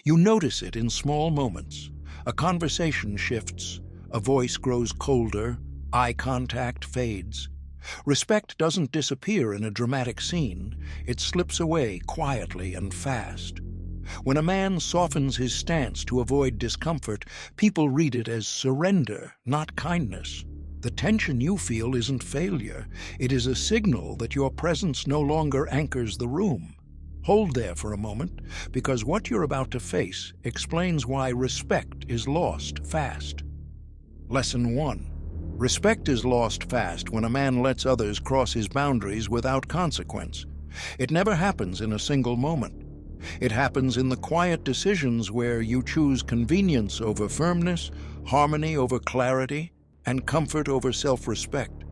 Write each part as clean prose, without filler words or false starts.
You notice it in small moments. A conversation shifts, a voice grows colder, eye contact fades. Respect doesn't disappear in a dramatic scene, it slips away quietly and fast. When a man softens his stance to avoid discomfort, people read it as surrender, not kindness. The tension you feel isn't failure, it is a signal that your presence no longer anchors the room. Hold there for a moment, because what you're about to face explains why respect is lost fast. Lesson 1. Respect is lost fast when a man lets others cross his boundaries without consequence. It never happens in a single moment. It happens in the quiet decisions where you choose convenience over firmness, harmony over clarity, and comfort over self-respect.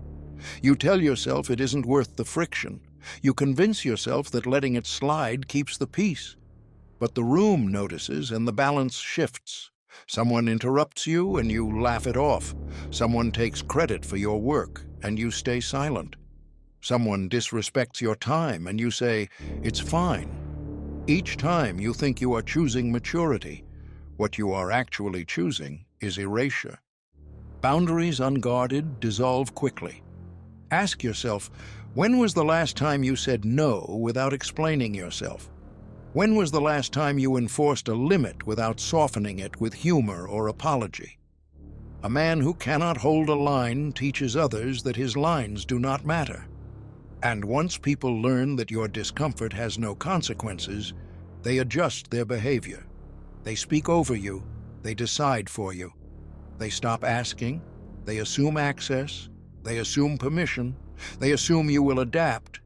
You tell yourself it isn't worth the friction. You convince yourself that letting it slide keeps the peace. But the room notices and the balance shifts. Someone interrupts you and you laugh it off. Someone takes credit for your work and you stay silent. Someone disrespects your time and you say, "It's fine." Each time you think you are choosing maturity. What you are actually choosing is erasure. Boundaries unguarded dissolve quickly. Ask yourself, when was the last time you said no without explaining yourself? When was the last time you enforced a limit without softening it with humor or apology? A man who cannot hold a line teaches others that his lines do not matter. And once people learn that your discomfort has no consequences, they adjust their behavior. They speak over you, they decide for you. They stop asking, they assume access, they assume permission, they assume you will adapt.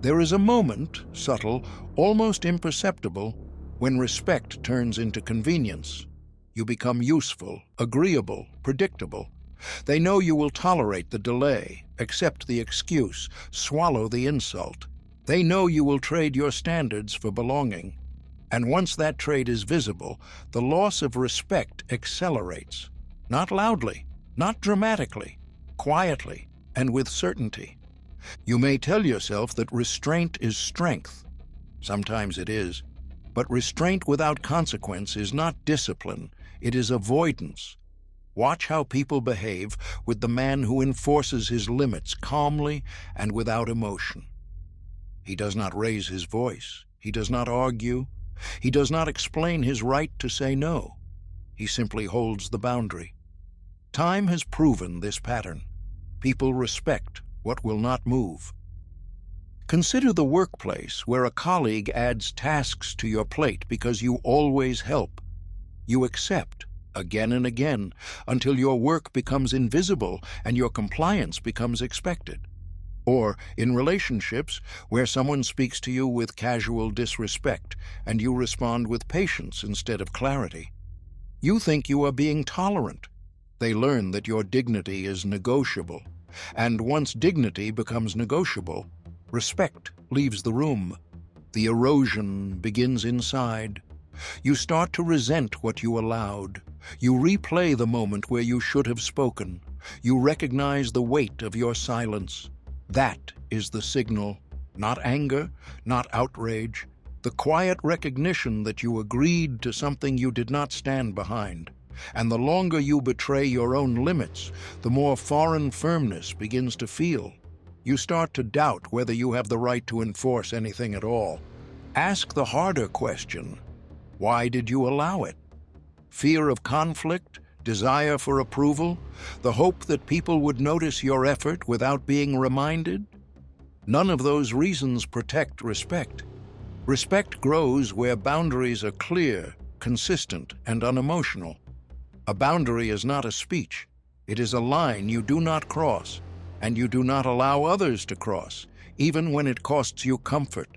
There is a moment, subtle, almost imperceptible, when respect turns into convenience. You become useful, agreeable, predictable. They know you will tolerate the delay, accept the excuse, swallow the insult. They know you will trade your standards for belonging. And once that trade is visible, the loss of respect accelerates. Not loudly, not dramatically, quietly, and with certainty. You may tell yourself that restraint is strength. Sometimes it is. But restraint without consequence is not discipline, it is avoidance. Watch how people behave with the man who enforces his limits calmly and without emotion. He does not raise his voice. He does not argue. He does not explain his right to say no. He simply holds the boundary. Time has proven this pattern. People respect what will not move. Consider the workplace where a colleague adds tasks to your plate because you always help. You accept again and again until your work becomes invisible and your compliance becomes expected. Or in relationships where someone speaks to you with casual disrespect and you respond with patience instead of clarity. You think you are being tolerant. They learn that your dignity is negotiable. And once dignity becomes negotiable, respect leaves the room. The erosion begins inside. You start to resent what you allowed. You replay the moment where you should have spoken. You recognize the weight of your silence. That is the signal, not anger, not outrage, the quiet recognition that you agreed to something you did not stand behind. And the longer you betray your own limits, the more foreign firmness begins to feel. You start to doubt whether you have the right to enforce anything at all. Ask the harder question. Why did you allow it? Fear of conflict? Desire for approval? The hope that people would notice your effort without being reminded? None of those reasons protect respect. Respect grows where boundaries are clear, consistent, and unemotional. A boundary is not a speech. It is a line you do not cross, and you do not allow others to cross, even when it costs you comfort.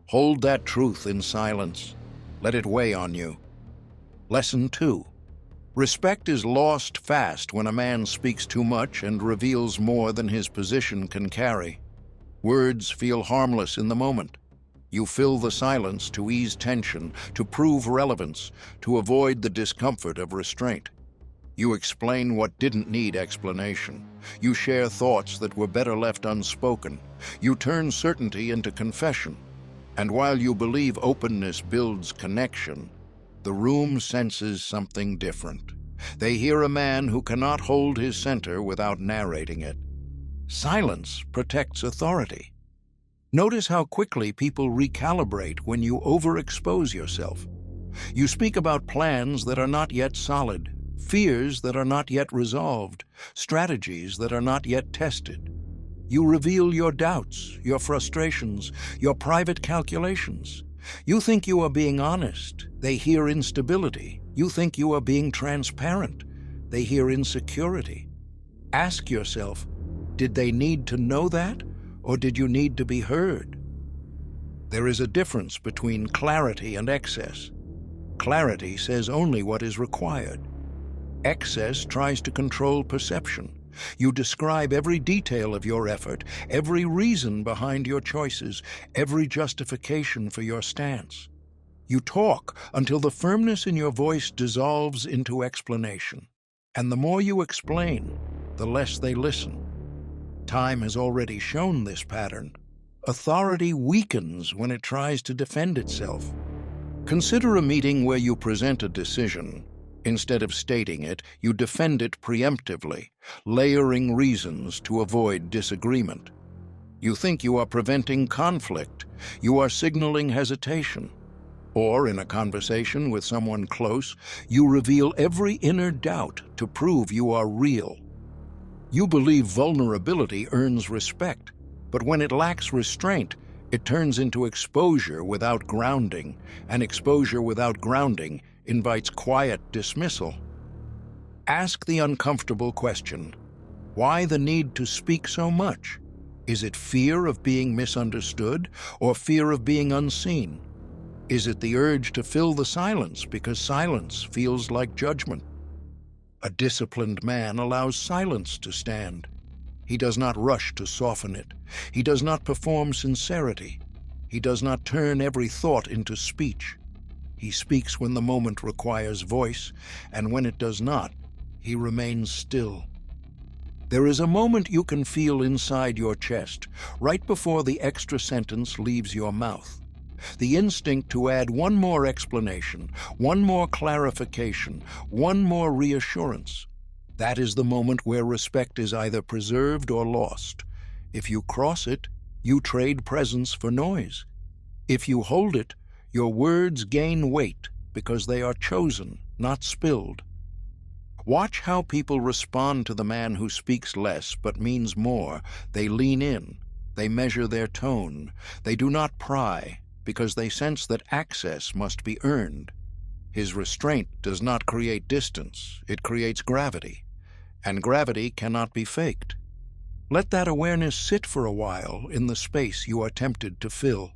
Hold that truth in silence. Let it weigh on you. Lesson 2. Respect is lost fast when a man speaks too much and reveals more than his position can carry. Words feel harmless in the moment. You fill the silence to ease tension, to prove relevance, to avoid the discomfort of restraint. You explain what didn't need explanation. You share thoughts that were better left unspoken. You turn certainty into confession. And while you believe openness builds connection, The room senses something different. They hear a man who cannot hold his center without narrating it. Silence protects authority. Notice how quickly people recalibrate when you overexpose yourself. You speak about plans that are not yet solid, fears that are not yet resolved, strategies that are not yet tested. You reveal your doubts, your frustrations, your private calculations. You think you are being honest. They hear instability. You think you are being transparent. They hear insecurity. Ask yourself, did they need to know that, or did you need to be heard? There is a difference between clarity and excess. Clarity says only what is required. Excess tries to control perception. You describe every detail of your effort, every reason behind your choices, every justification for your stance. You talk until the firmness in your voice dissolves into explanation. And the more you explain, the less they listen. Time has already shown this pattern. Authority weakens when it tries to defend itself. Consider a meeting where you present a decision. Instead of stating it, you defend it preemptively, layering reasons to avoid disagreement. You think you are preventing conflict. You are signaling hesitation. Or, in a conversation with someone close, you reveal every inner doubt to prove you are real. You believe vulnerability earns respect, but when it lacks restraint, it turns into exposure without grounding, and exposure without grounding invites quiet dismissal. Ask the uncomfortable question. Why the need to speak so much? Is it fear of being misunderstood or fear of being unseen? Is it the urge to fill the silence because silence feels like judgment? A disciplined man allows silence to stand. He does not rush to soften it. He does not perform sincerity. He does not turn every thought into speech. He speaks when the moment requires voice, and when it does not, he remains still. There is a moment you can feel inside your chest, right before the extra sentence leaves your mouth. The instinct to add one more explanation, one more clarification, one more reassurance. That is the moment where respect is either preserved or lost. If you cross it, you trade presence for noise. If you hold it, your words gain weight because they are chosen, not spilled. Watch how people respond to the man who speaks less but means more. They lean in. They measure their tone. They do not pry because they sense that access must be earned. His restraint does not create distance. It creates gravity. And gravity cannot be faked. Let that awareness sit for a while in the space you are tempted to fill.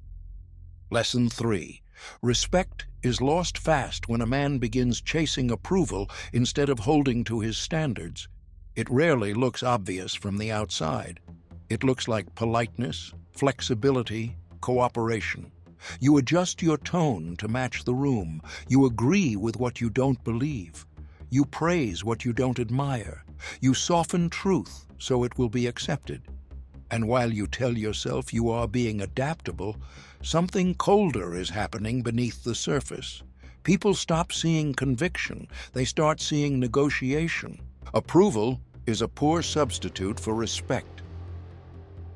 Lesson 3. Respect is lost fast when a man begins chasing approval instead of holding to his standards. It rarely looks obvious from the outside. It looks like politeness, flexibility, cooperation. You adjust your tone to match the room. You agree with what you don't believe. You praise what you don't admire. You soften truth so it will be accepted. And while you tell yourself you are being adaptable, something colder is happening beneath the surface. People stop seeing conviction. They start seeing negotiation. Approval is a poor substitute for respect.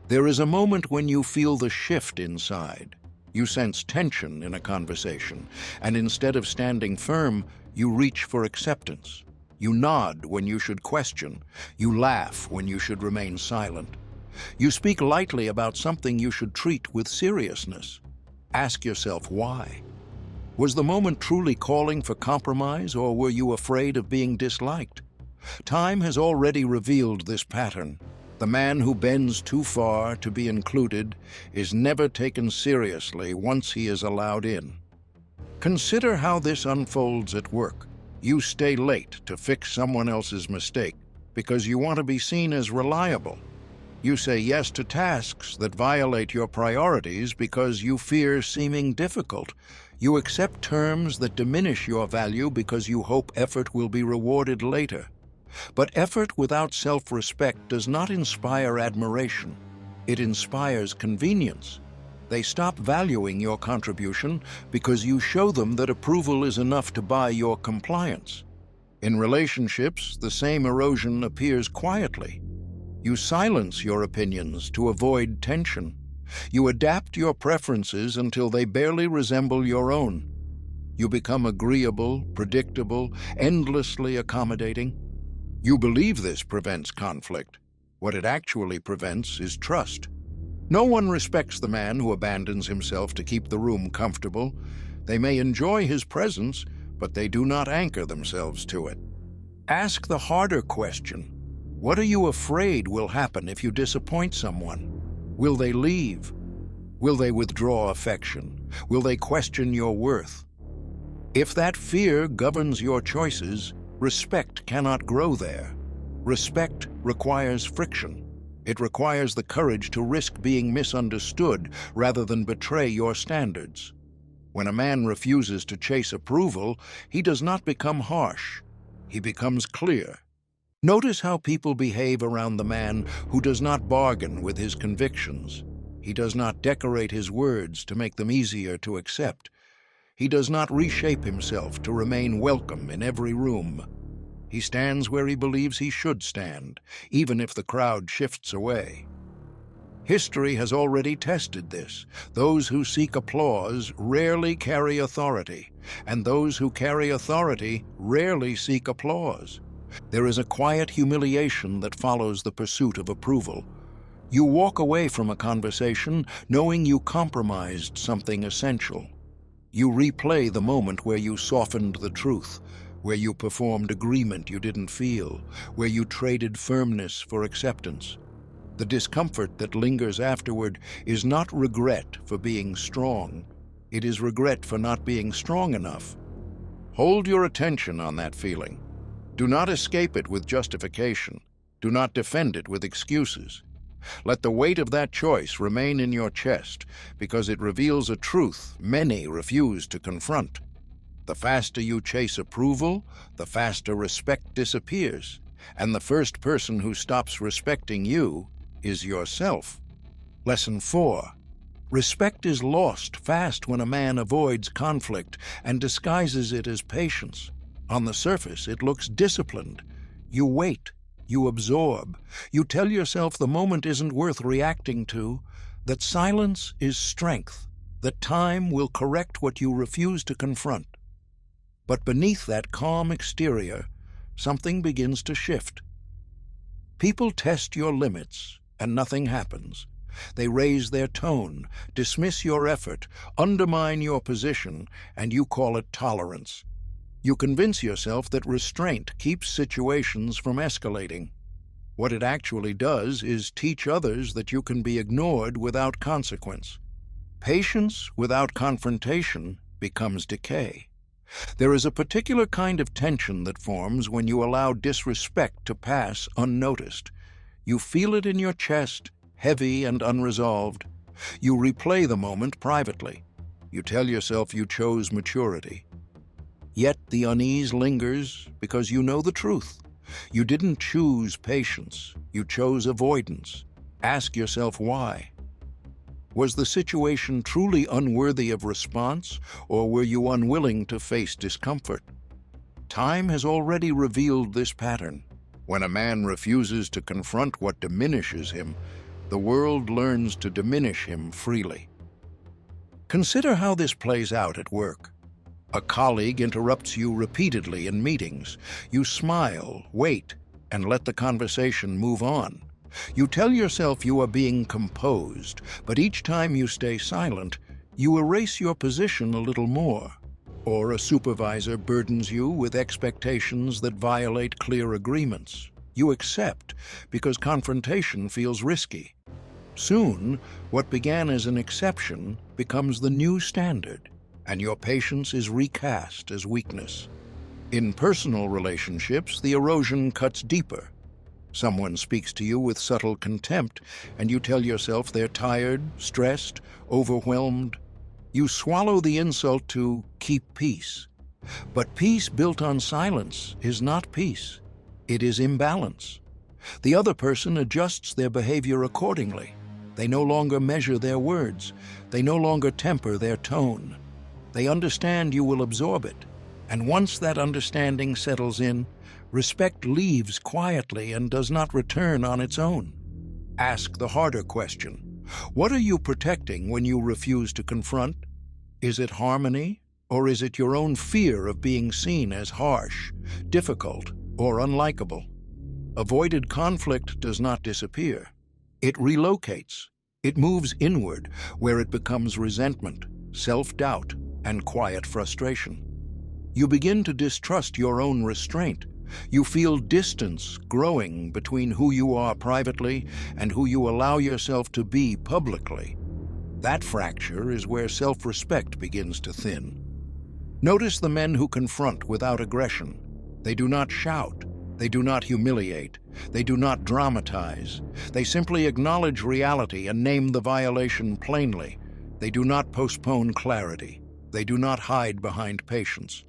There is a moment when you feel the shift inside. You sense tension in a conversation, and instead of standing firm, you reach for acceptance. You nod when you should question. You laugh when you should remain silent. You speak lightly about something you should treat with seriousness. Ask yourself why. Was the moment truly calling for compromise, or were you afraid of being disliked? Time has already revealed this pattern. The man who bends too far to be included is never taken seriously once he is allowed in. Consider how this unfolds at work. You stay late to fix someone else's mistake because you want to be seen as reliable. You say yes to tasks that violate your priorities because you fear seeming difficult. You accept terms that diminish your value because you hope effort will be rewarded later. But effort without self-respect does not inspire admiration. It inspires convenience. They stop valuing your contribution because you show them that approval is enough to buy your compliance. In relationships, the same erosion appears quietly. You silence your opinions to avoid tension. You adapt your preferences until they barely resemble your own. You become agreeable, predictable, endlessly accommodating. You believe this prevents conflict. What it actually prevents is trust. No one respects the man who abandons himself to keep the room comfortable. They may enjoy his presence, but they do not anchor themselves to it. Ask the harder question. What are you afraid will happen if you disappoint someone? Will they leave? Will they withdraw affection? Will they question your worth? If that fear governs your choices, respect cannot grow there. Respect requires friction. It requires the courage to risk being misunderstood rather than betray your standards. When a man refuses to chase approval, he does not become harsh. He becomes clear. Notice how people behave around the man who does not bargain with his convictions. He does not decorate his words to make them easier to accept. He does not reshape himself to remain welcome in every room. He stands where he believes he should stand, even if the crowd shifts away. History has already tested this. Those who seek applause rarely carry authority, and those who carry authority rarely seek applause. There is a quiet humiliation that follows the pursuit of approval. You walk away from a conversation knowing you compromised something essential. You replay the moment where you softened the truth, where you performed agreement you didn't feel, where you traded firmness for acceptance. The discomfort that lingers afterward is not regret for being strong. It is regret for not being strong enough. Hold your attention on that feeling. Do not escape it with justification. Do not defend it with excuses. Let the weight of that choice remain in your chest because it reveals a truth many refuse to confront. The faster you chase approval, the faster respect disappears, and the first person who stops respecting you is yourself. Lesson 4. Respect is lost fast when a man avoids conflict and disguises it as patience. On the surface, it looks disciplined. You wait, you absorb, you tell yourself the moment isn't worth reacting to, that silence is strength, that time will correct what you refuse to confront. But beneath that calm exterior, something begins to shift. People test your limits, and nothing happens. They raise their tone, dismiss your effort, undermine your position, and you call it tolerance. You convince yourself that restraint keeps situations from escalating. What it actually does is teach others that you can be ignored without consequence. Patience without confrontation becomes decay. There is a particular kind of tension that forms when you allow disrespect to pass unnoticed. You feel it in your chest, heavy and unresolved. You replay the moment privately. You tell yourself you chose maturity. Yet the unease lingers because you know the truth. You didn't choose patience. You chose avoidance. Ask yourself why. Was the situation truly unworthy of response, or were you unwilling to face discomfort? Time has already revealed this pattern. When a man refuses to confront what diminishes him, the world learns to diminish him freely. Consider how this plays out at work. A colleague interrupts you repeatedly in meetings. You smile, wait, and let the conversation move on. You tell yourself you are being composed, but each time you stay silent, you erase your position a little more. Or a supervisor burdens you with expectations that violate clear agreements. You accept because confrontation feels risky. Soon, what began as an exception becomes the new standard, and your patience is recast as weakness. In personal relationships, the erosion cuts deeper. Someone speaks to you with subtle contempt, and you tell yourself they're tired, stressed, overwhelmed. You swallow the insult to keep peace. But peace built on silence is not peace. It is imbalance. The other person adjusts their behavior accordingly. They no longer measure their words. They no longer temper their tone. They understand you will absorb it. And once that understanding settles in, respect leaves quietly and does not return on its own. Ask the harder question. What are you protecting when you refuse to confront? Is it harmony, or is it your own fear of being seen as harsh, difficult, or unlikable? Avoided conflict does not disappear. It relocates. It moves inward, where it becomes resentment, self-doubt, and quiet frustration. You begin to distrust your own restraint. You feel distance growing between who you are privately and who you allow yourself to be publicly. That fracture is where self-respect begins to thin. Notice the men who confront without aggression. They do not shout. They do not humiliate. They do not dramatize. They simply acknowledge reality and name the violation plainly. They do not postpone clarity. They do not hide behind patience.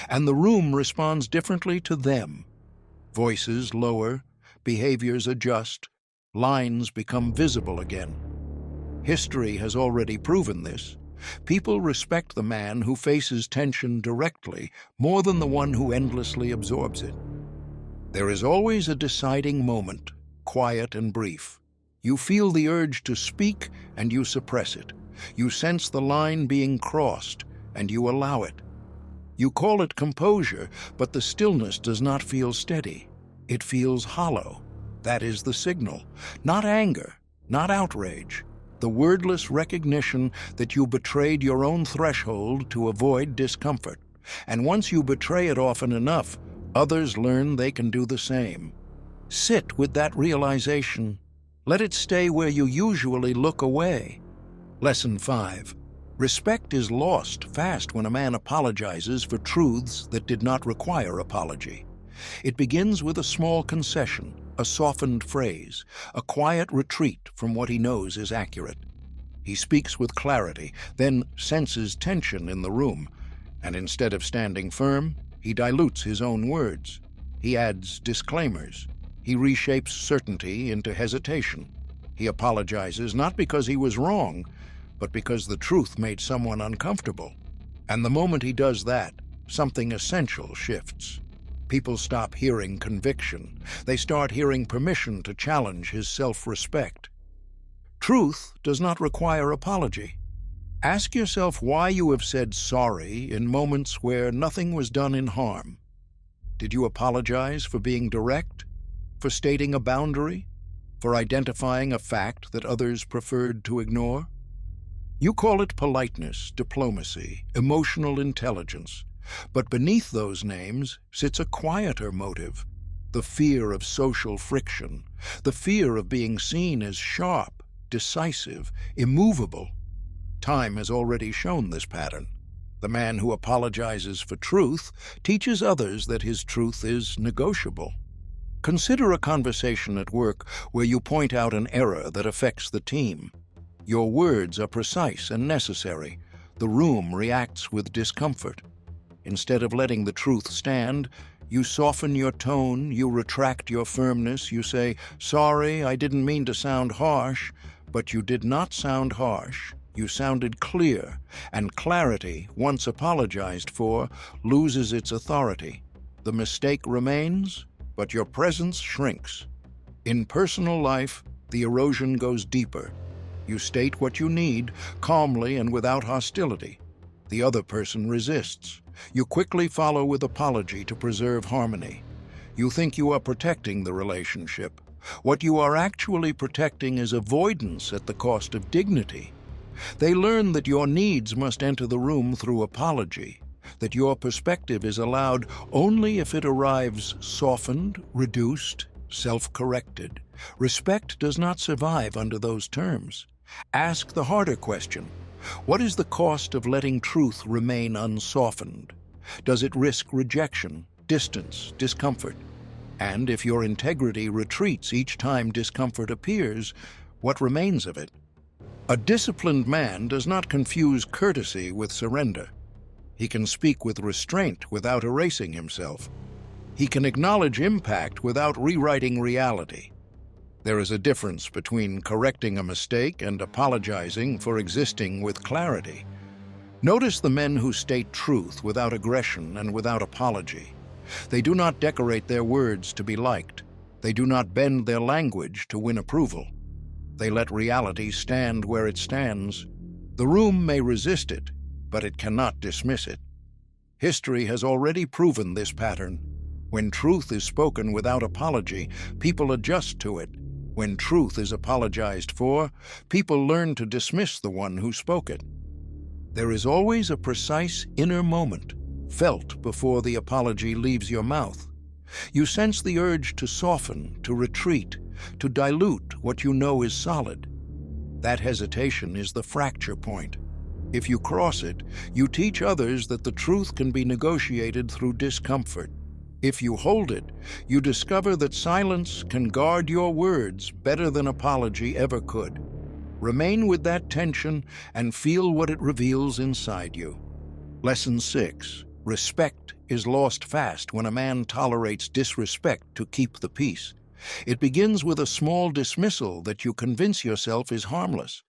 And the room responds differently to them. Voices lower, behaviors adjust, lines become visible again. History has already proven this. People respect the man who faces tension directly more than the one who endlessly absorbs it. There is always a deciding moment, quiet and brief. You feel the urge to speak and you suppress it. You sense the line being crossed and you allow it. You call it composure, but the stillness does not feel steady. It feels hollow. That is the signal. Not anger, not outrage. The wordless recognition that you betrayed your own threshold to avoid discomfort. And once you betray it often enough, others learn they can do the same. Sit with that realization. Let it stay where you usually look away. Lesson 5. Respect is lost fast when a man apologizes for truths that did not require apology. It begins with a small concession, a softened phrase, a quiet retreat from what he knows is accurate. He speaks with clarity, then senses tension in the room, and instead of standing firm, he dilutes his own words. He adds disclaimers. He reshapes certainty into hesitation. He apologizes not because he was wrong, but because the truth made someone uncomfortable. And the moment he does that, something essential shifts. People stop hearing conviction. They start hearing permission to challenge his self-respect. Truth does not require apology. Ask yourself why you have said sorry in moments where nothing was done in harm. Did you apologize for being direct? For stating a boundary? For identifying a fact that others preferred to ignore? You call it politeness, diplomacy, emotional intelligence. But beneath those names sits a quieter motive, the fear of social friction, the fear of being seen as sharp, decisive, immovable. Time has already shown this pattern. The man who apologizes for truth teaches others that his truth is negotiable. Consider a conversation at work where you point out an error that affects the team. Your words are precise and necessary. The room reacts with discomfort. Instead of letting the truth stand, you soften your tone, you retract your firmness, you say, "Sorry, I didn't mean to sound harsh," but you did not sound harsh. You sounded clear, and clarity, once apologized for, loses its authority. The mistake remains, but your presence shrinks. In personal life, the erosion goes deeper. You state what you need, calmly and without hostility. The other person resists. You quickly follow with apology to preserve harmony. You think you are protecting the relationship. What you are actually protecting is avoidance at the cost of dignity. They learn that your needs must enter the room through apology, that your perspective is allowed only if it arrives softened, reduced, self-corrected. Respect does not survive under those terms. Ask the harder question. What is the cost of letting truth remain unsoftened? Does it risk rejection, distance, discomfort? And if your integrity retreats each time discomfort appears, what remains of it? A disciplined man does not confuse courtesy with surrender. He can speak with restraint without erasing himself. He can acknowledge impact without rewriting reality. There is a difference between correcting a mistake and apologizing for existing with clarity. Notice the men who state truth without aggression and without apology. They do not decorate their words to be liked. They do not bend their language to win approval. They let reality stand where it stands. The room may resist it, but it cannot dismiss it. History has already proven this pattern. When truth is spoken without apology, people adjust to it. When truth is apologized for, people learn to dismiss the one who spoke it. There is always a precise inner moment, felt before the apology leaves your mouth. You sense the urge to soften, to retreat, to dilute what you know is solid. That hesitation is the fracture point. If you cross it, you teach others that the truth can be negotiated through discomfort. If you hold it, you discover that silence can guard your words better than apology ever could. Remain with that tension and feel what it reveals inside you. Lesson 6. Respect is lost fast when a man tolerates disrespect to keep the peace. It begins with a small dismissal that you convince yourself is harmless,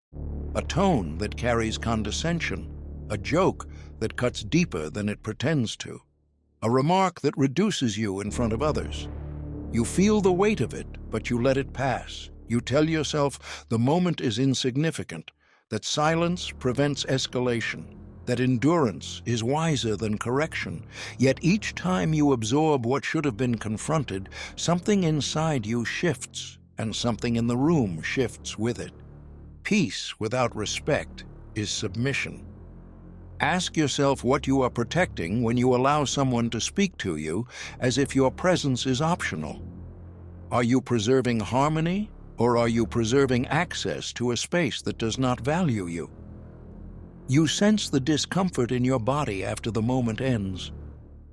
a tone that carries condescension, a joke that cuts deeper than it pretends to, a remark that reduces you in front of others. You feel the weight of it, but you let it pass. You tell yourself the moment is insignificant, that silence prevents escalation, that endurance is wiser than correction. Yet each time you absorb what should have been confronted, something inside you shifts, and something in the room shifts with it. Peace without respect is submission. Ask yourself what you are protecting when you allow someone to speak to you as if your presence is optional. Are you preserving harmony, or are you preserving access to a space that does not value you? You sense the discomfort in your body after the moment ends.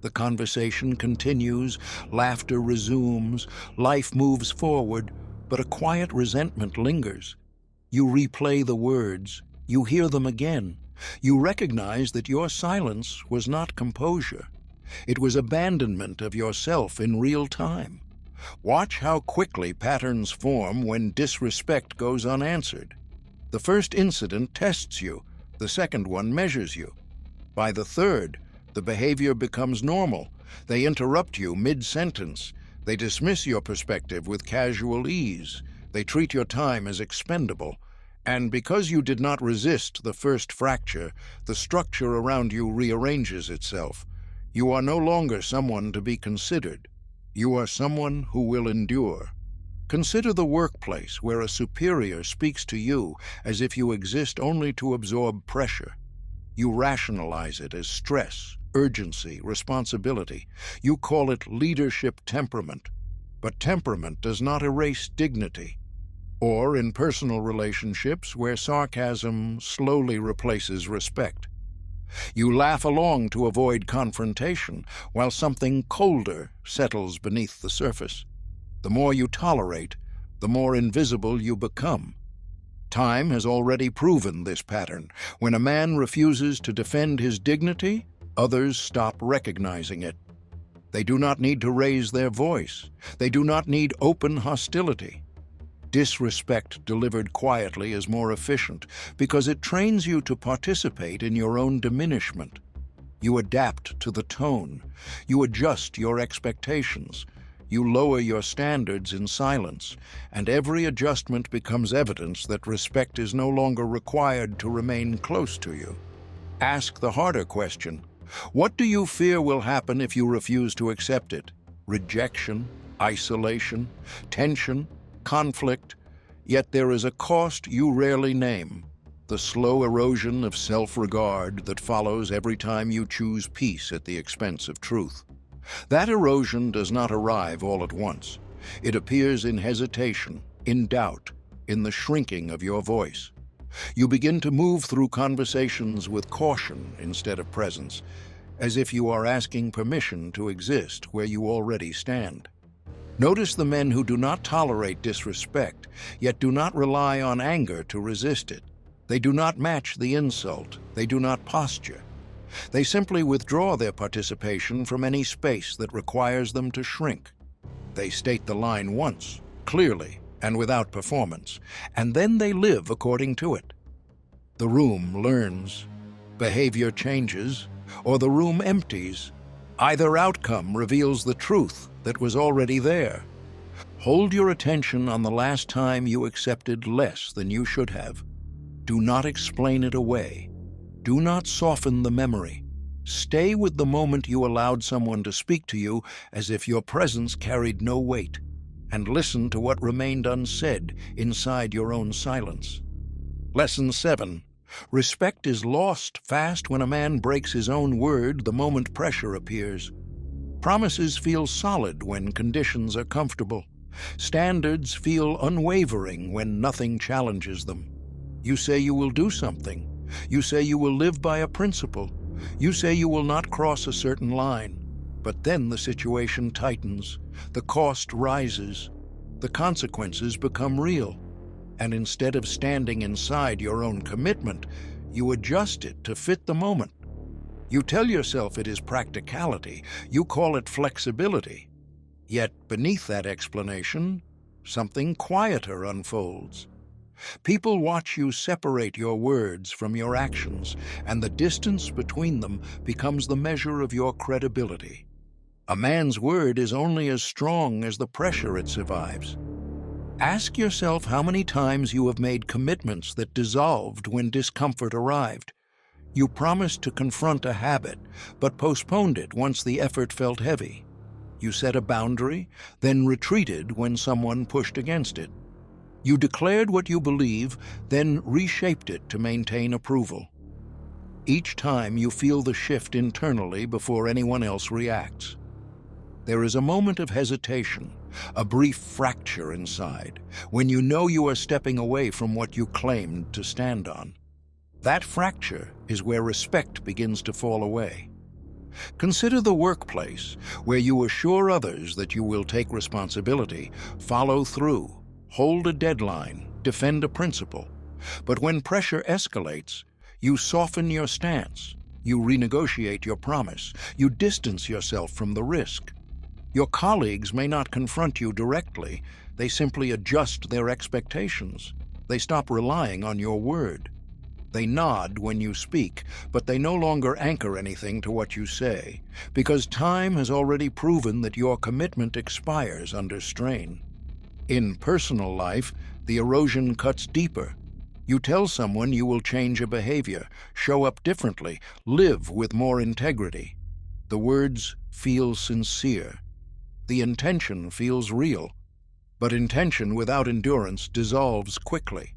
The conversation continues, laughter resumes, life moves forward, but a quiet resentment lingers. You replay the words, you hear them again. You recognize that your silence was not composure. It was abandonment of yourself in real time. Watch how quickly patterns form when disrespect goes unanswered. The first incident tests you, the second one measures you. By the third, the behavior becomes normal. They interrupt you mid-sentence. They dismiss your perspective with casual ease. They treat your time as expendable. And because you did not resist the first fracture, the structure around you rearranges itself. You are no longer someone to be considered. You are someone who will endure. Consider the workplace where a superior speaks to you as if you exist only to absorb pressure. You rationalize it as stress, urgency, responsibility. You call it leadership temperament. But temperament does not erase dignity. Or in personal relationships where sarcasm slowly replaces respect. You laugh along to avoid confrontation, while something colder settles beneath the surface. The more you tolerate, the more invisible you become. Time has already proven this pattern. When a man refuses to defend his dignity, others stop recognizing it. They do not need to raise their voice. They do not need open hostility. Disrespect delivered quietly is more efficient because it trains you to participate in your own diminishment. You adapt to the tone. You adjust your expectations. You lower your standards in silence, and every adjustment becomes evidence that respect is no longer required to remain close to you. Ask the harder question. What do you fear will happen if you refuse to accept it? Rejection, isolation, tension, conflict, yet there is a cost you rarely name, the slow erosion of self-regard that follows every time you choose peace at the expense of truth. That erosion does not arrive all at once. It appears in hesitation, in doubt, in the shrinking of your voice. You begin to move through conversations with caution instead of presence, as if you are asking permission to exist where you already stand. Notice the men who do not tolerate disrespect, yet do not rely on anger to resist it. They do not match the insult. They do not posture. They simply withdraw their participation from any space that requires them to shrink. They state the line once, clearly, and without performance, and then they live according to it. The room learns, behavior changes, or the room empties. Either outcome reveals the truth that was already there. Hold your attention on the last time you accepted less than you should have. Do not explain it away. Do not soften the memory. Stay with the moment you allowed someone to speak to you as if your presence carried no weight, and listen to what remained unsaid inside your own silence. Lesson 7. Respect is lost fast when a man breaks his own word the moment pressure appears. Promises feel solid when conditions are comfortable. Standards feel unwavering when nothing challenges them. You say you will do something. You say you will live by a principle. You say you will not cross a certain line. But then the situation tightens. The cost rises. The consequences become real. And instead of standing inside your own commitment, you adjust it to fit the moment. You tell yourself it is practicality. You call it flexibility. Yet beneath that explanation, something quieter unfolds. People watch you separate your words from your actions, and the distance between them becomes the measure of your credibility. A man's word is only as strong as the pressure it survives. Ask yourself how many times you have made commitments that dissolved when discomfort arrived. You promised to confront a habit, but postponed it once the effort felt heavy. You set a boundary, then retreated when someone pushed against it. You declared what you believe, then reshaped it to maintain approval. Each time you feel the shift internally before anyone else reacts. There is a moment of hesitation, a brief fracture inside, when you know you are stepping away from what you claimed to stand on. That fracture is where respect begins to fall away. Consider the workplace, where you assure others that you will take responsibility, follow through, hold a deadline, defend a principle. But when pressure escalates, you soften your stance, you renegotiate your promise, you distance yourself from the risk. Your colleagues may not confront you directly, they simply adjust their expectations. They stop relying on your word. They nod when you speak, but they no longer anchor anything to what you say, because time has already proven that your commitment expires under strain. In personal life, the erosion cuts deeper. You tell someone you will change a behavior, show up differently, live with more integrity. The words feel sincere. The intention feels real. But intention without endurance dissolves quickly.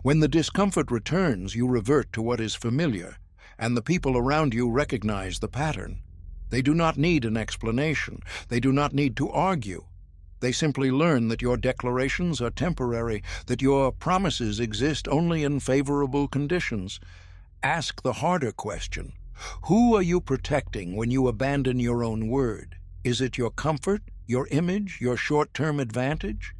When the discomfort returns, you revert to what is familiar, and the people around you recognize the pattern. They do not need an explanation. They do not need to argue. They simply learn that your declarations are temporary, that your promises exist only in favorable conditions. Ask the harder question. Who are you protecting when you abandon your own word? Is it your comfort, your image, your short-term advantage?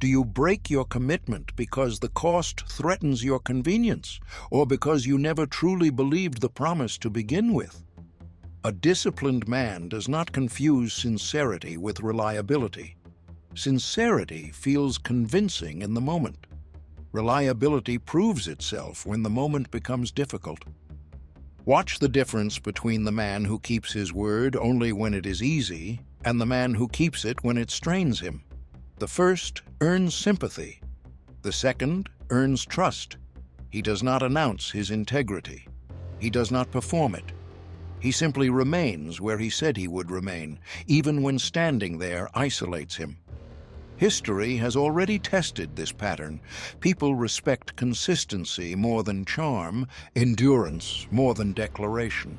Do you break your commitment because the cost threatens your convenience, or because you never truly believed the promise to begin with? A disciplined man does not confuse sincerity with reliability. Sincerity feels convincing in the moment. Reliability proves itself when the moment becomes difficult. Watch the difference between the man who keeps his word only when it is easy and the man who keeps it when it strains him. The first earns sympathy. The second earns trust. He does not announce his integrity. He does not perform it. He simply remains where he said he would remain, even when standing there isolates him. History has already tested this pattern. People respect consistency more than charm, endurance more than declaration.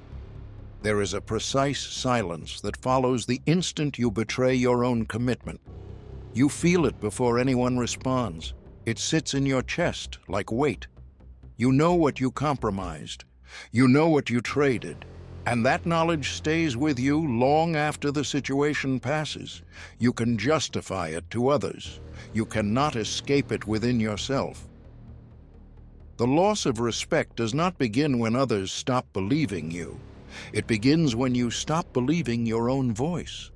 There is a precise silence that follows the instant you betray your own commitment. You feel it before anyone responds. It sits in your chest like weight. You know what you compromised. You know what you traded. And that knowledge stays with you long after the situation passes. You can justify it to others. You cannot escape it within yourself. The loss of respect does not begin when others stop believing you. It begins when you stop believing your own voice.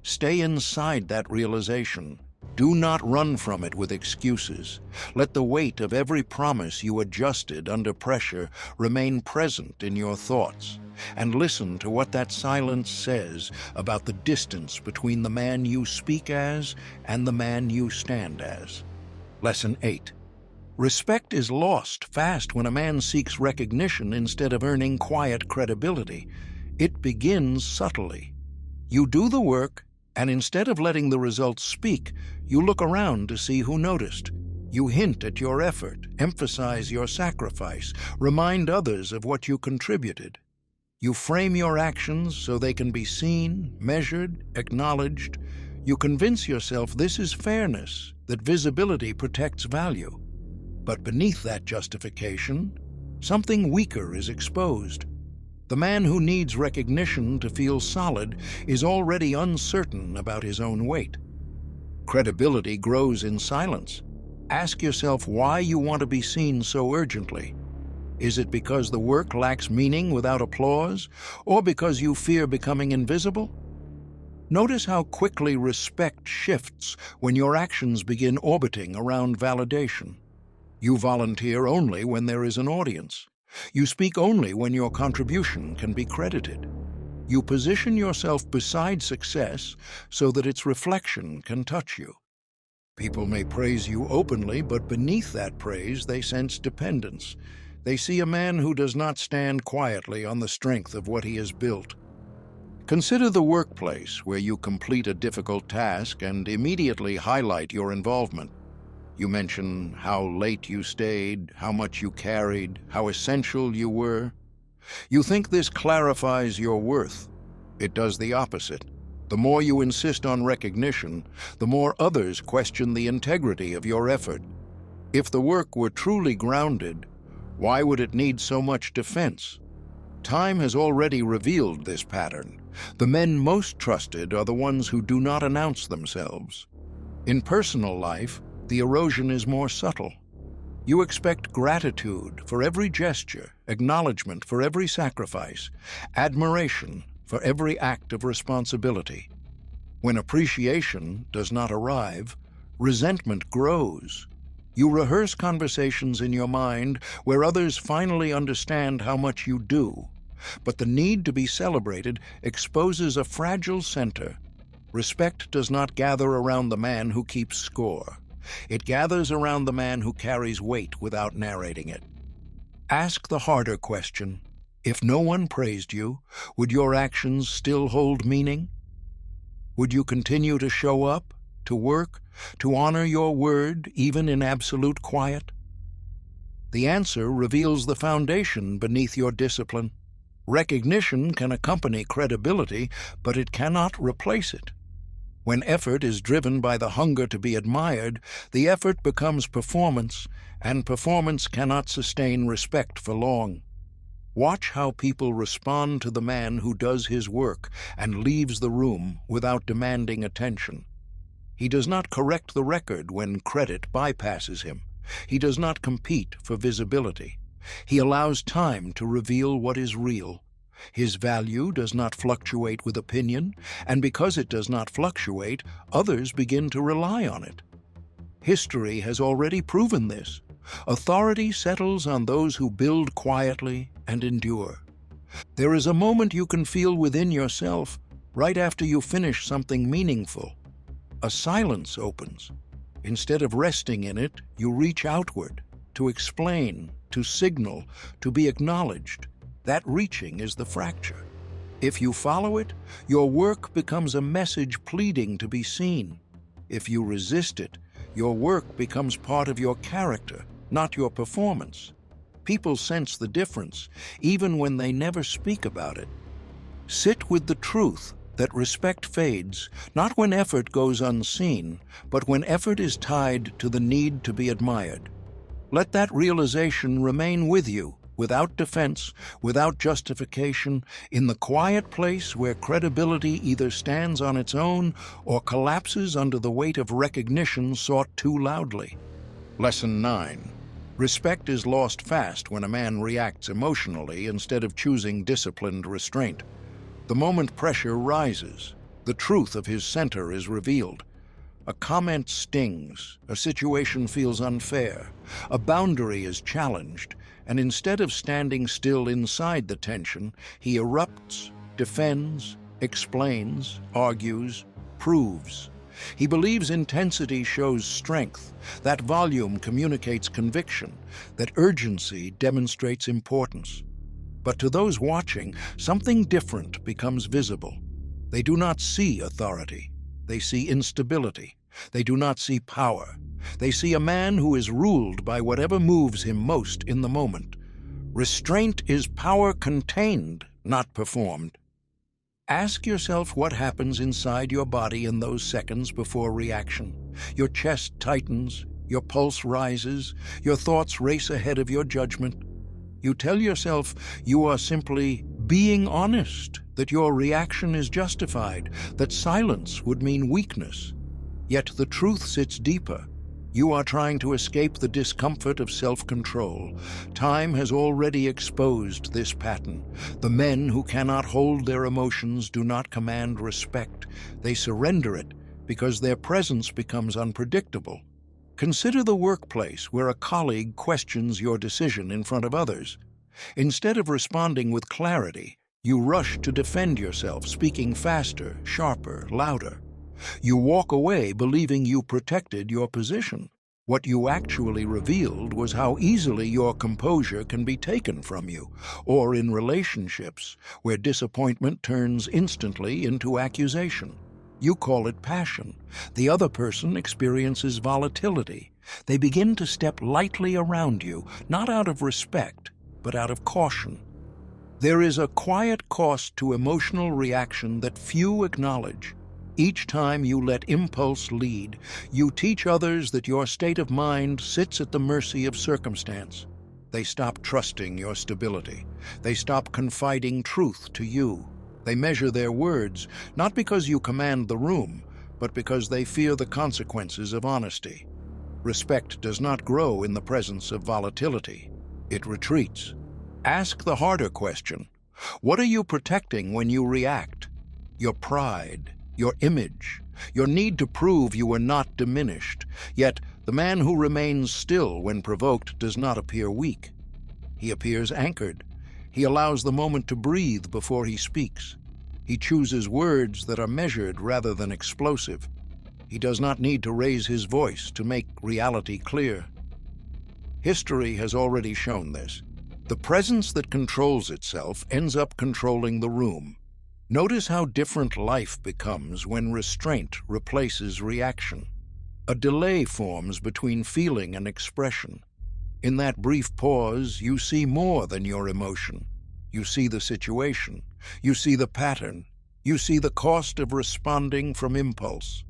Stay inside that realization. Do not run from it with excuses. Let the weight of every promise you adjusted under pressure remain present in your thoughts, and listen to what that silence says about the distance between the man you speak as and the man you stand as. Lesson 8. Respect is lost fast when a man seeks recognition instead of earning quiet credibility. It begins subtly. You do the work, and instead of letting the results speak, you look around to see who noticed. You hint at your effort, emphasize your sacrifice, remind others of what you contributed. You frame your actions so they can be seen, measured, acknowledged. You convince yourself this is fairness, that visibility protects value. But beneath that justification, something weaker is exposed. The man who needs recognition to feel solid is already uncertain about his own weight. Credibility grows in silence. Ask yourself why you want to be seen so urgently. Is it because the work lacks meaning without applause, or because you fear becoming invisible? Notice how quickly respect shifts when your actions begin orbiting around validation. You volunteer only when there is an audience. You speak only when your contribution can be credited. You position yourself beside success so that its reflection can touch you. People may praise you openly, but beneath that praise they sense dependence. They see a man who does not stand quietly on the strength of what he has built. Consider the workplace where you complete a difficult task and immediately highlight your involvement. You mention how late you stayed, how much you carried, how essential you were. You think this clarifies your worth. It does the opposite. The more you insist on recognition, the more others question the integrity of your effort. If the work were truly grounded, why would it need so much defense? Time has already revealed this pattern. The men most trusted are the ones who do not announce themselves. In personal life, the erosion is more subtle. You expect gratitude for every gesture, acknowledgement for every sacrifice, admiration for every act of responsibility. When appreciation does not arrive, resentment grows. You rehearse conversations in your mind where others finally understand how much you do, but the need to be celebrated exposes a fragile center. Respect does not gather around the man who keeps score. It gathers around the man who carries weight without narrating it. Ask the harder question. If no one praised you, would your actions still hold meaning? Would you continue to show up, to work, to honor your word, even in absolute quiet? The answer reveals the foundation beneath your discipline. Recognition can accompany credibility, but it cannot replace it. When effort is driven by the hunger to be admired, the effort becomes performance, and performance cannot sustain respect for long. Watch how people respond to the man who does his work and leaves the room without demanding attention. He does not correct the record when credit bypasses him. He does not compete for visibility. He allows time to reveal what is real. His value does not fluctuate with opinion, and because it does not fluctuate, others begin to rely on it. History has already proven this. Authority settles on those who build quietly and endure. There is a moment you can feel within yourself, right after you finish something meaningful. A silence opens. Instead of resting in it, you reach outward, to explain, to signal, to be acknowledged. That reaching is the fracture. If you follow it, your work becomes a message pleading to be seen. If you resist it, your work becomes part of your character, not your performance. People sense the difference, even when they never speak about it. Sit with the truth that respect fades, not when effort goes unseen, but when effort is tied to the need to be admired. Let that realization remain with you, without defense, without justification, in the quiet place where credibility either stands on its own or collapses under the weight of recognition sought too loudly. Lesson 9. Respect is lost fast when a man reacts emotionally instead of choosing disciplined restraint. The moment pressure rises, the truth of his center is revealed. A comment stings, a situation feels unfair, a boundary is challenged, and instead of standing still inside the tension, he erupts, defends, explains, argues, proves. He believes intensity shows strength, that volume communicates conviction, that urgency demonstrates importance. But to those watching, something different becomes visible. They do not see authority. They see instability. They do not see power. They see a man who is ruled by whatever moves him most in the moment. Restraint is power contained, not performed. Ask yourself what happens inside your body in those seconds before reaction. Your chest tightens, your pulse rises, your thoughts race ahead of your judgment. You tell yourself you are simply being honest, that your reaction is justified, that silence would mean weakness. Yet the truth sits deeper. You are trying to escape the discomfort of self-control. Time has already exposed this pattern. The men who cannot hold their emotions do not command respect. They surrender it because their presence becomes unpredictable. Consider the workplace where a colleague questions your decision in front of others. Instead of responding with clarity, you rush to defend yourself, speaking faster, sharper, louder. You walk away believing you protected your position. What you actually revealed was how easily your composure can be taken from you, or in relationships where disappointment turns instantly into accusation. You call it passion. The other person experiences volatility. They begin to step lightly around you, not out of respect, but out of caution. There is a quiet cost to emotional reaction that few acknowledge. Each time you let impulse lead, you teach others that your state of mind sits at the mercy of circumstance. They stop trusting your stability. They stop confiding truth to you. They measure their words, not because you command the room, but because they fear the consequences of honesty. Respect does not grow in the presence of volatility. It retreats. Ask the harder question. What are you protecting when you react? Your pride, your image, your need to prove you are not diminished. Yet, the man who remains still when provoked does not appear weak. He appears anchored. He allows the moment to breathe before he speaks. He chooses words that are measured rather than explosive. He does not need to raise his voice to make reality clear. History has already shown this. The presence that controls itself ends up controlling the room. Notice how different life becomes when restraint replaces reaction. A delay forms between feeling and expression. In that brief pause, you see more than your emotion. You see the situation. You see the pattern. You see the cost of responding from impulse.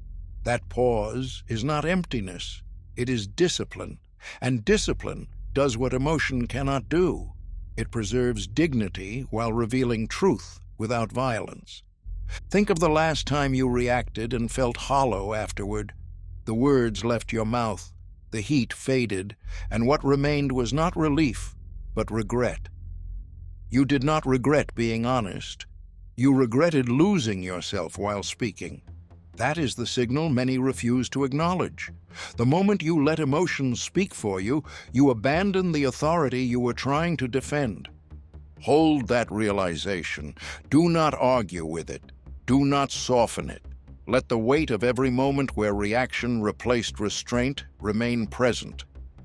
That pause is not emptiness. It is discipline. And discipline does what emotion cannot do. It preserves dignity while revealing truth without violence. Think of the last time you reacted and felt hollow afterward. The words left your mouth, the heat faded, and what remained was not relief, but regret. You did not regret being honest. You regretted losing yourself while speaking. That is the signal many refuse to acknowledge. The moment you let emotions speak for you, you abandon the authority you were trying to defend. Hold that realization. Do not argue with it. Do not soften it. Let the weight of every moment where reaction replaced restraint remain present,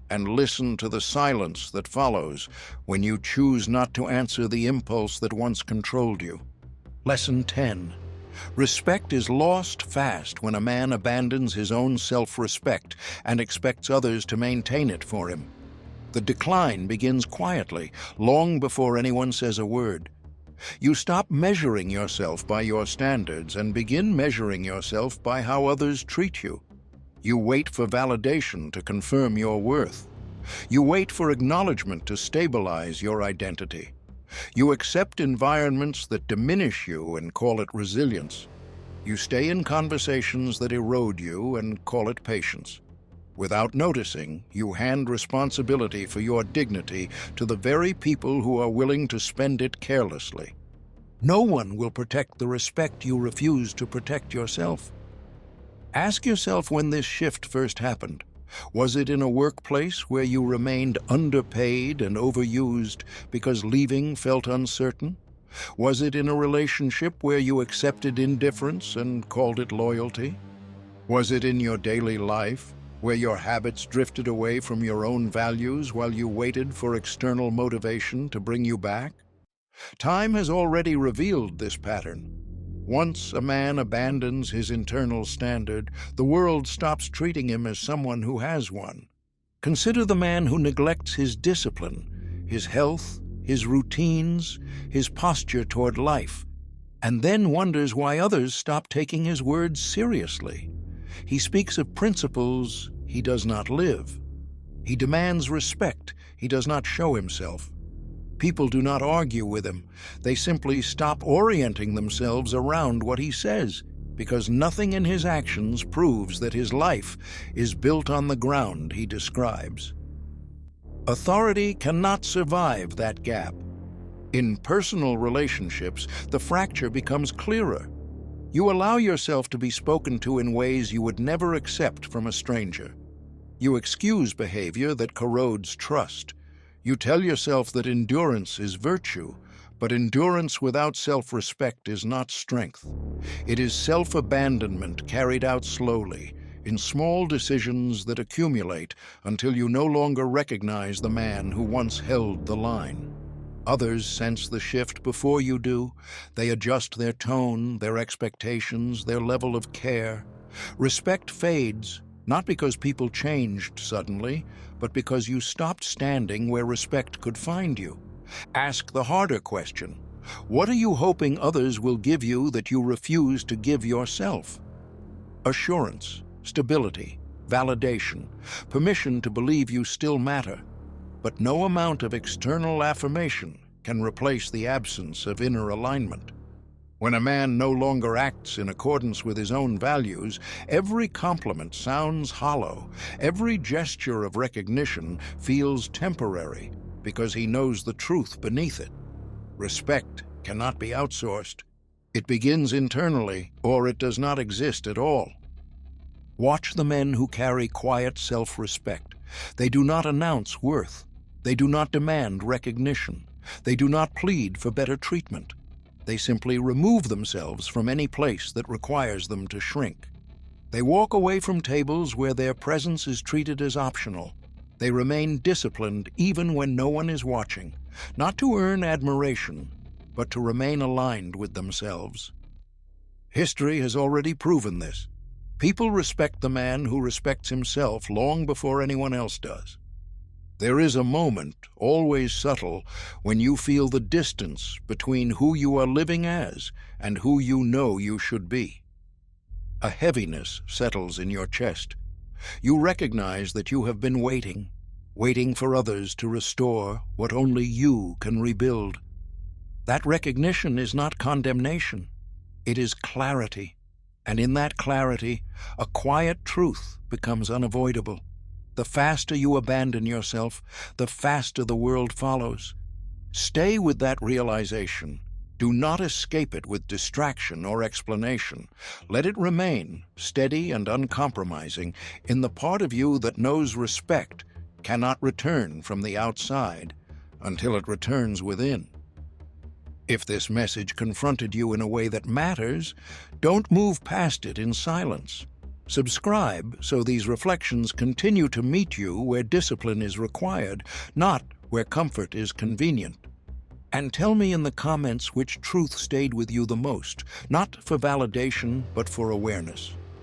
and listen to the silence that follows when you choose not to answer the impulse that once controlled you. Lesson 10. Respect is lost fast when a man abandons his own self-respect and expects others to maintain it for him. The decline begins quietly, long before anyone says a word. You stop measuring yourself by your standards and begin measuring yourself by how others treat you. You wait for validation to confirm your worth. You wait for acknowledgement to stabilize your identity. You accept environments that diminish you and call it resilience. You stay in conversations that erode you and call it patience. Without noticing, you hand responsibility for your dignity to the very people who are willing to spend it carelessly. No one will protect the respect you refuse to protect yourself. Ask yourself when this shift first happened. Was it in a workplace where you remained underpaid and overused because leaving felt uncertain? Was it in a relationship where you accepted indifference and called it loyalty? Was it in your daily life, where your habits drifted away from your own values while you waited for external motivation to bring you back? Time has already revealed this pattern. Once a man abandons his internal standard, the world stops treating him as someone who has one. Consider the man who neglects his discipline, his health, his routines, his posture toward life, and then wonders why others stop taking his words seriously. He speaks of principles he does not live. He demands respect he does not show himself. People do not argue with him. They simply stop orienting themselves around what he says, because nothing in his actions proves that his life is built on the ground he describes. Authority cannot survive that gap. In personal relationships, the fracture becomes clearer. You allow yourself to be spoken to in ways you would never accept from a stranger. You excuse behavior that corrodes trust. You tell yourself that endurance is virtue, but endurance without self-respect is not strength. It is self-abandonment carried out slowly, in small decisions that accumulate until you no longer recognize the man who once held the line. Others sense the shift before you do. They adjust their tone, their expectations, their level of care. Respect fades, not because people changed suddenly, but because you stopped standing where respect could find you. Ask the harder question. What are you hoping others will give you that you refuse to give yourself? Assurance, stability, validation, permission to believe you still matter. But no amount of external affirmation can replace the absence of inner alignment. When a man no longer acts in accordance with his own values, every compliment sounds hollow. Every gesture of recognition feels temporary because he knows the truth beneath it. Respect cannot be outsourced. It begins internally, or it does not exist at all. Watch the men who carry quiet self-respect. They do not announce worth. They do not demand recognition. They do not plead for better treatment. They simply remove themselves from any place that requires them to shrink. They walk away from tables where their presence is treated as optional. They remain disciplined even when no one is watching, not to earn admiration, but to remain aligned with themselves. History has already proven this. People respect the man who respects himself long before anyone else does. There is a moment, always subtle, when you feel the distance between who you are living as and who you know you should be. A heaviness settles in your chest. You recognize that you have been waiting for others to restore what only you can rebuild. That recognition is not condemnation. It is clarity. And in that clarity, a quiet truth becomes unavoidable. The faster you abandon yourself, the faster the world follows. Stay with that realization. Do not escape it with distraction or explanation. Let it remain, steady and uncompromising, in the part of you that knows respect cannot return from the outside until it returns within. If this message confronted you in a way that matters, don't move past it in silence. Subscribe so these reflections continue to meet you where discipline is required, not where comfort is convenient. And tell me in the comments which truth stayed with you the most, not for validation, but for awareness.